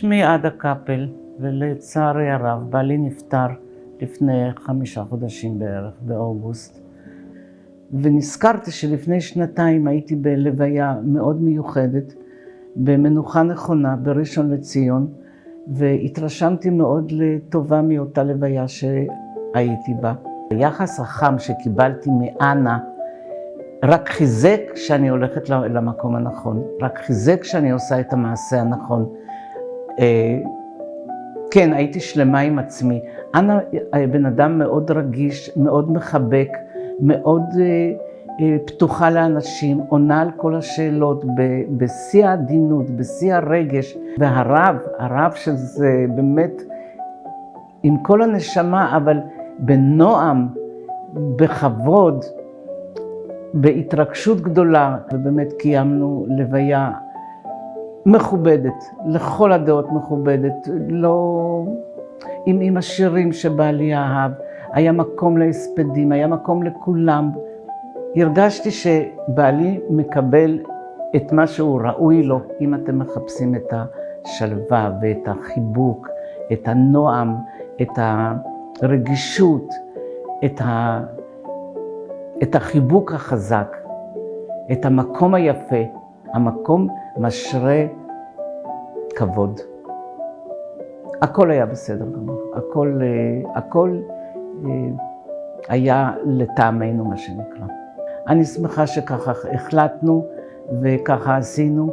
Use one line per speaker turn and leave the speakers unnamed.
שמי עדה קפל, ולצערי הרב, בעלי נפטר לפני 5 חודשים בערך, באוגוסט. ונזכרתי שלפני 2 הייתי בלוויה מאוד מיוחדת, במנוחה נכונה, בראשון לציון, והתרשמתי מאוד לטובה מאותה לוויה שהייתי בה. היחס החם שקיבלתי מאנה, רק חיזק שאני הולכת למקום הנכון, רק חיזק שאני עושה את המעשה הנכון. כן, הייתי שלמה עם עצמי. אנה בן אדם מאוד רגיש, מאוד מחבק, מאוד פתוחה לאנשים, עונה על כל השאלות, בשיא העדינות, בשיא הרגש. והרב שזה באמת עם כל הנשמה, אבל בנועם, בכבוד, בהתרגשות גדולה, ובאמת קיימנו לוויה מכובדת, לכל הדעות מכובדת, לא עם השירים שבעלי אהב, היה מקום להספדים, היה מקום לכולם. הרגשתי שבעלי מקבל את מה שהוא ראוי לו, אם אתם מחפשים את השלווה ואת החיבוק, את הנועם, את הרגישות, את החיבוק החזק, את המקום היפה, המקום משרה כבוד. הכל היה בסדר גמור, הכל היה לטעמנו מה שנקרא. אני שמחה שככה החלטנו וככה עשינו,